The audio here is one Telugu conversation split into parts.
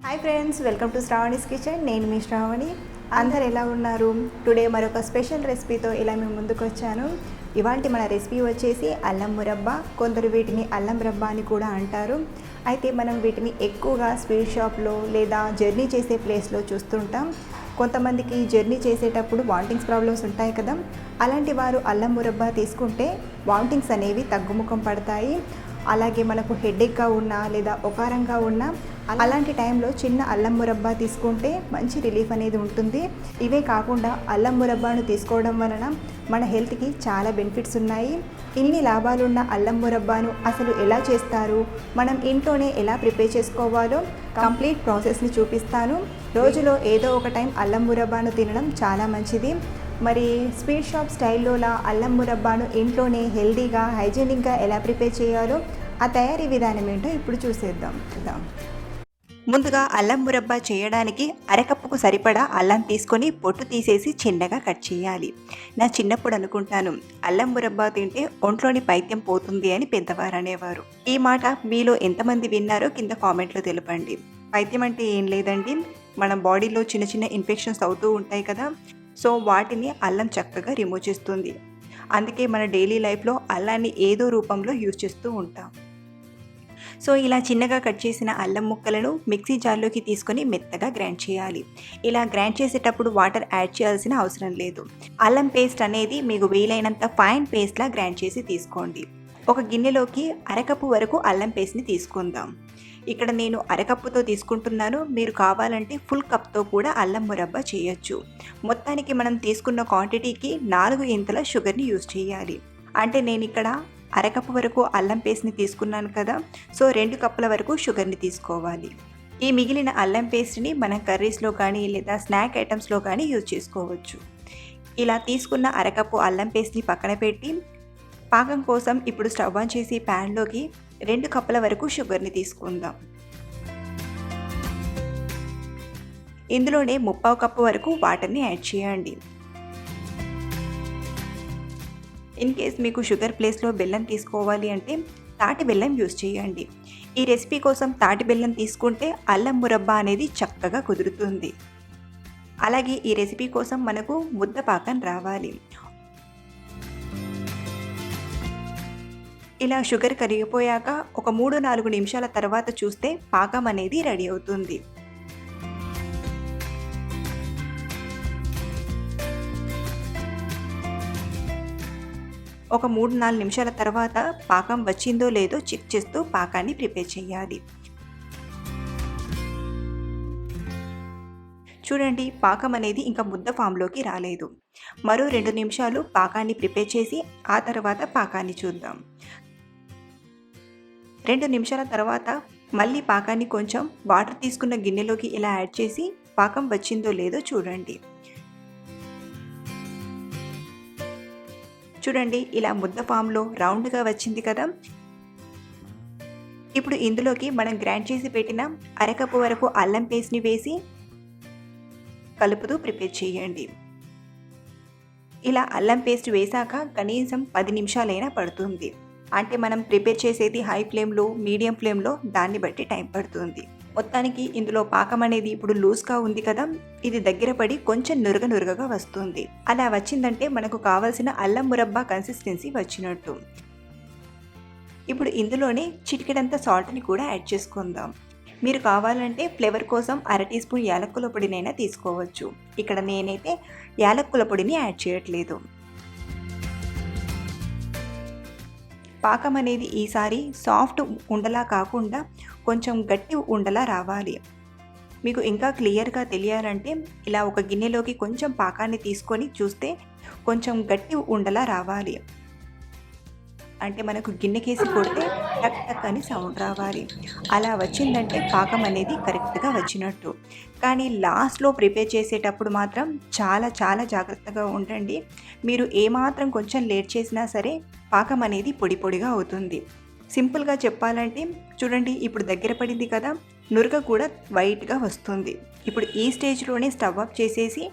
Hi friends, welcome to Sravani's kitchen. నేను మీ శ్రావణి. అందరు ఎలా ఉన్నారు? టుడే మరొక స్పెషల్ రెసిపీతో ఇలా మేము ముందుకు వచ్చాను. ఇవాళ మన రెసిపీ వచ్చేసి అల్లం మురబ్బా. కొందరు వీటిని అల్లం రబ్బా అని కూడా అంటారు. అయితే మనం వీటిని ఎక్కువగా స్వీట్ షాప్లో లేదా జర్నీ చేసే ప్లేస్లో చూస్తుంటాం. కొంతమందికి జర్నీ చేసేటప్పుడు వామిటింగ్స్ ప్రాబ్లమ్స్ ఉంటాయి కదా, అలాంటి వారు అల్లం మురబ్బా తీసుకుంటే వామిటింగ్స్ అనేవి తగ్గుముఖం పడతాయి. అలాగే మనకు హెడేక్గా ఉన్నా లేదా ఒకారంగా ఉన్నా అలాంటి టైంలో చిన్న అల్లం మురబ్బా తీసుకుంటే మంచి రిలీఫ్ అనేది ఉంటుంది. ఇవే కాకుండా అల్లం మురబ్బాను తీసుకోవడం వలన మన హెల్త్కి చాలా బెనిఫిట్స్ ఉన్నాయి. ఇన్ని లాభాలున్న అల్లం మురబ్బాను అసలు ఎలా చేస్తారు, మనం ఇంట్లోనే ఎలా ప్రిపేర్ చేసుకోవాలో కంప్లీట్ ప్రాసెస్ని చూపిస్తాను. రోజులో ఏదో ఒక టైం అల్లం మురబ్బాను తినడం చాలా మంచిది. మరి స్వీట్ షాప్ స్టైల్లోలా అల్లం మురబ్బాను ఇంట్లోనే హెల్దీగా హైజీనిక్గా ఎలా ప్రిపేర్ చేయాలో ఆ తయారీ విధానం ఏంటో ఇప్పుడు చూసేద్దాం. ముందుగా అల్లం మురబ్బా చేయడానికి అరకప్పుకు సరిపడా అల్లం తీసుకొని పొట్టు తీసేసి చిన్నగా కట్ చేయాలి. నా చిన్నప్పుడు అనుకుంటాను, అల్లం మురబ్బా తింటే ఒంట్లోని పైత్యం పోతుంది అని పెద్దవారు అనేవారు. ఈ మాట మీలో ఎంతమంది విన్నారో కింద కామెంట్లో తెలపండి. పైత్యం అంటే ఏం లేదండి, మన బాడీలో చిన్న చిన్న ఇన్ఫెక్షన్స్ అవుతూ ఉంటాయి కదా, సో వాటిని అల్లం చక్కగా రిమూవ్ చేస్తుంది. అందుకే మన డైలీ లైఫ్లో అల్లాన్ని ఏదో రూపంలో యూజ్ చేస్తూ ఉంటాం. సో ఇలా చిన్నగా కట్ చేసిన అల్లం ముక్కలను మిక్సీ జార్లోకి తీసుకొని మెత్తగా గ్రైండ్ చేయాలి. ఇలా గ్రైండ్ చేసేటప్పుడు వాటర్ యాడ్ చేయాల్సిన అవసరం లేదు. అల్లం పేస్ట్ అనేది మీకు వీలైనంత ఫైన్ పేస్ట్లా గ్రైండ్ చేసి తీసుకోండి. ఒక గిన్నెలోకి అరకప్పు వరకు అల్లం పేస్ట్ని తీసుకుందాం. ఇక్కడ నేను అరకప్పుతో తీసుకుంటున్నాను, మీరు కావాలంటే ఫుల్ కప్తో కూడా అల్లం మురబ్బా చేయొచ్చు. మొత్తానికి మనం తీసుకున్న క్వాంటిటీకి 4 ఇంతల షుగర్ని యూజ్ చేయాలి. అంటే నేను ఇక్కడ అరకప్పు వరకు అల్లం పేస్ట్ని తీసుకున్నాను కదా, సో 2 కప్పుల వరకు షుగర్ని తీసుకోవాలి. ఈ మిగిలిన అల్లం పేస్ట్ని మనం కర్రీస్లో కానీ లేదా స్నాక్ ఐటమ్స్లో కానీ యూజ్ చేసుకోవచ్చు. ఇలా తీసుకున్న అరకప్పు అల్లం పేస్ట్ని పక్కన పెట్టి పాకం కోసం ఇప్పుడు స్టవ్ ఆన్ చేసి ప్యాన్లోకి 2 కప్పుల వరకు షుగర్ని తీసుకుందాం. ఇందులోనే 3/4 కప్పు వరకు వాటర్ని యాడ్ చేయండి. ఇన్ కేస్ మీకు షుగర్ ప్లేస్లో బెల్లం తీసుకోవాలి అంటే తాటి బెల్లం యూజ్ చేయండి. ఈ రెసిపీ కోసం తాటి బెల్లం తీసుకుంటే అల్లం మురబ్బా అనేది చక్కగా కుదురుతుంది. అలాగే ఈ రెసిపీ కోసం మనకు ముద్ద పాకం రావాలి. ఇలా షుగర్ కరిగిపోయాక ఒక 3-4 నిమిషాల తర్వాత చూస్తే పాకం అనేది రెడీ అవుతుంది. ఒక 3-4 నిమిషాల తర్వాత పాకం వచ్చిందో లేదో చెక్ చేస్తూ పాకాన్ని ప్రిపేర్ చేయాలి. చూడండి, పాకం అనేది ఇంకా ముద్ద ఫామ్లోకి రాలేదు. మరో 2 నిమిషాలు పాకాన్ని ప్రిపేర్ చేసి ఆ తర్వాత పాకాన్ని చూద్దాం. 2 నిమిషాల తర్వాత మళ్ళీ పాకాన్ని కొంచెం వాటర్ తీసుకున్న గిన్నెలోకి ఇలా యాడ్ చేసి పాకం వచ్చిందో లేదో చూడండి. చూడండి, ఇలా ముద్ద ఫామ్లో రౌండ్గా వచ్చింది కదా. ఇప్పుడు ఇందులోకి మనం గ్రైండ్ చేసి పెట్టిన అరకప్పు వరకు అల్లం పేస్ట్ని వేసి కలుపుతూ ప్రిపేర్ చేయండి. ఇలా అల్లం పేస్ట్ వేశాక కనీసం 10 నిమిషాలైనా పడుతుంది. అంటే మనం ప్రిపేర్ చేసేది హై ఫ్లేమ్లో, మీడియం ఫ్లేమ్లో, దాన్ని బట్టి టైం పడుతుంది. మొత్తానికి ఇందులో పాకం అనేది ఇప్పుడు లూజ్గా ఉంది కదా, ఇది దగ్గర పడి కొంచెం నురగగా వస్తుంది. అలా వచ్చిందంటే మనకు కావాల్సిన అల్లం మురబ్బా కన్సిస్టెన్సీ వచ్చినట్టు. ఇప్పుడు ఇందులోనే చిటికెడంత సాల్ట్ని కూడా యాడ్ చేసుకుందాం. మీరు కావాలంటే ఫ్లేవర్ కోసం 1/2 టీ స్పూన్ యాలక్కుల పొడినైనా తీసుకోవచ్చు. ఇక్కడ నేనైతే యాలక్కుల పొడిని యాడ్ చేయట్లేదు. పాకం అనేది ఈసారి సాఫ్ట్ ఉండలా కాకుండా కొంచెం గట్టి ఉండలా రావాలి. మీకు ఇంకా క్లియర్గా తెలియాలంటే ఇలా ఒక గిన్నెలోకి కొంచెం పాకాన్ని తీసుకొని చూస్తే కొంచెం గట్టి ఉండలా రావాలి. అంటే మనకు గిన్నెకేసి కొడితే టక్ టక్ అని సౌండ్ రావాలి. అలా వచ్చిందంటే పాకం అనేది కరెక్ట్గా వచ్చినట్టు. కానీ లాస్ట్లో ప్రిపేర్ చేసేటప్పుడు మాత్రం చాలా చాలా జాగ్రత్తగా ఉండండి. మీరు ఏమాత్రం కొంచెం లేట్ చేసినా సరే పాకం అనేది పొడి పొడిగా అవుతుంది. సింపుల్గా చెప్పాలంటే చూడండి, ఇప్పుడు దగ్గర పడింది కదా, నురగ కూడా వైట్గా వస్తుంది. ఇప్పుడు ఈ స్టేజ్లోనే స్టవ్ ఆఫ్ చేసేసి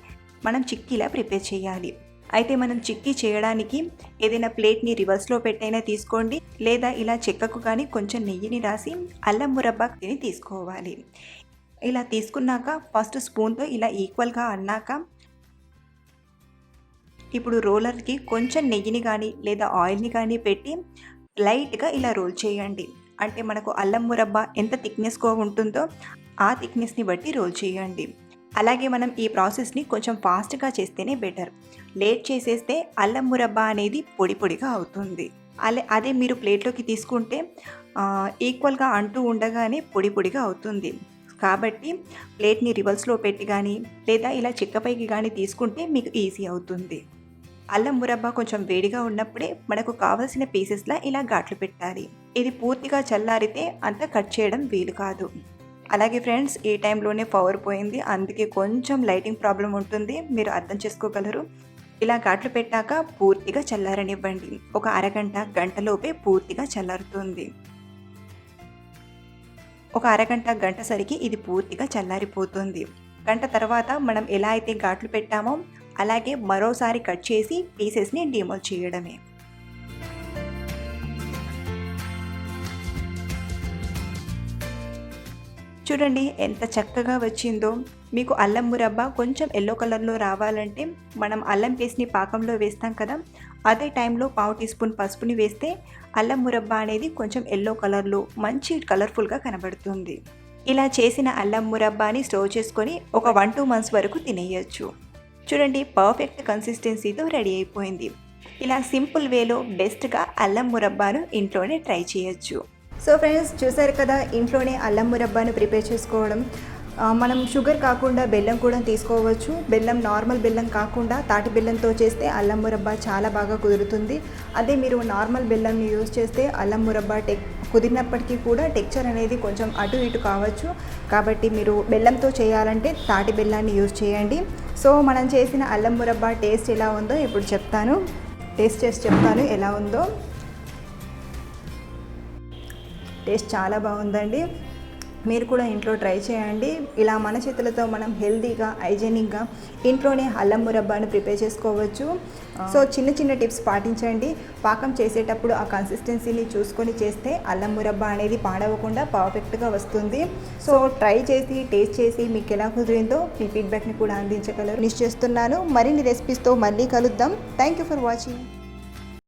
మనం చిక్కీలా ప్రిపేర్ చేయాలి. అయితే మనం చిక్కీ చేయడానికి ఏదైనా ప్లేట్ని రివర్స్లో పెట్టైనా తీసుకోండి, లేదా ఇలా చెక్కకు కానీ కొంచెం నెయ్యిని రాసి అల్లం మురబ్బాని తీసుకోవాలి. ఇలా తీసుకున్నాక ఫస్ట్ స్పూన్తో ఇలా ఈక్వల్గా అన్నాక ఇప్పుడు రోలర్కి కొంచెం నెయ్యిని కానీ లేదా ఆయిల్ని కానీ పెట్టి లైట్గా ఇలా రోల్ చేయండి. అంటే మనకు అల్లం మురబ్బ ఎంత థిక్నెస్గా ఉంటుందో ఆ థిక్నెస్ని బట్టి రోల్ చేయండి. అలాగే మనం ఈ ప్రాసెస్ని కొంచెం ఫాస్ట్గా చేస్తేనే బెటర్. లేట్ చేసేస్తే అల్లం మురబ్బ అనేది పొడి పొడిగా అవుతుంది. అదే మీరు ప్లేట్లోకి తీసుకుంటే ఈక్వల్గా అంటూ ఉండగానే పొడి పొడిగా అవుతుంది. కాబట్టి ప్లేట్ని రివర్స్లో పెట్టి కానీ లేదా ఇలా చిక్కపైకి కానీ తీసుకుంటే మీకు ఈజీ అవుతుంది. అల్లం మురబ్బ కొంచెం వేడిగా ఉన్నప్పుడే మనకు కావలసిన పీసెస్లా ఇలా ఘాట్లు పెట్టాలి. ఇది పూర్తిగా చల్లారితే అంత కట్ చేయడం వీలు కాదు. అలాగే ఫ్రెండ్స్, ఈ టైంలోనే పవర్ పోయింది, అందుకే కొంచెం లైటింగ్ ప్రాబ్లం ఉంటుంది, మీరు అర్థం చేసుకోగలరు. ఇలా ఘాట్లు పెట్టాక పూర్తిగా చల్లారనివ్వండి. ఒక అరగంట గంటలోపే పూర్తిగా చల్లారుతుంది. ఒక అరగంట గంట సరికి ఇది పూర్తిగా చల్లారిపోతుంది. గంట తర్వాత మనం ఎలా అయితే ఘాట్లు పెట్టామో అలాగే మరోసారి కట్ చేసి పీసెస్ని డిమోల్డ్ చేయడమే. చూడండి ఎంత చక్కగా వచ్చిందో. మీకు అల్లం మురబ్బ కొంచెం ఎల్లో కలర్లో రావాలంటే మనం అల్లం పేస్ట్ని పాకంలో వేస్తాం కదా, అదే టైంలో 1/2 టీ స్పూన్ పసుపుని వేస్తే అల్లం మురబ్బ అనేది కొంచెం ఎల్లో కలర్లో మంచి కలర్ఫుల్గా కనబడుతుంది. ఇలా చేసిన అల్లం మురబ్బాని స్టోర్ చేసుకొని ఒక 1-2 మంత్స్ వరకు తినేయచ్చు. చూడండి పర్ఫెక్ట్ కన్సిస్టెన్సీతో రెడీ అయిపోయింది. ఇలా సింపుల్ వేలో బెస్ట్గా అల్లం మురబ్బాను ఇంట్లోనే ట్రై చేయొచ్చు. సో ఫ్రెండ్స్, చూసారు కదా ఇంట్లోనే అల్లం మురబ్బాను ప్రిపేర్ చేసుకోవడం. మనం షుగర్ కాకుండా బెల్లం కూడా తీసుకోవచ్చు. బెల్లం నార్మల్ బెల్లం కాకుండా తాటి బెల్లంతో చేస్తే అల్లం మురబ్బా చాలా బాగా కుదురుతుంది. అదే మీరు నార్మల్ బెల్లంని యూజ్ చేస్తే అల్లం మురబ్బా కుదిరినప్పటికీ కూడా టెక్చర్ అనేది కొంచెం అటు ఇటు కావచ్చు. కాబట్టి మీరు బెల్లంతో చేయాలంటే తాటి బెల్లాన్ని యూజ్ చేయండి. సో మనం చేసిన అల్లం మురబ్బా టేస్ట్ ఎలా ఉందో ఇప్పుడు చెప్తాను. టేస్ట్ చేసి చెప్తాను ఎలా ఉందో. టేస్ట్ చాలా బాగుందండి. మీరు కూడా ఇంట్లో ట్రై చేయండి. ఇలా మన చేతులతో మనం హెల్తీగా హైజెనిక్గా ఇంట్లోనే అల్లం మురబ్బాను ప్రిపేర్ చేసుకోవచ్చు. సో చిన్న చిన్న టిప్స్ పాటించండి. పాకం చేసేటప్పుడు ఆ కన్సిస్టెన్సీని చూసుకొని చేస్తే అల్లం మురబ్బా అనేది పాడవకుండా పర్ఫెక్ట్గా వస్తుంది. సో ట్రై చేసి టేస్ట్ చేసి మీకు ఎలా కుదిరిందో మీ ఫీడ్బ్యాక్ని కూడా అందించగలరు. నిశ్చయిస్తున్నాను. మరిన్ని రెసిపీస్తో మళ్ళీ కలుద్దాం. Thank you for watching.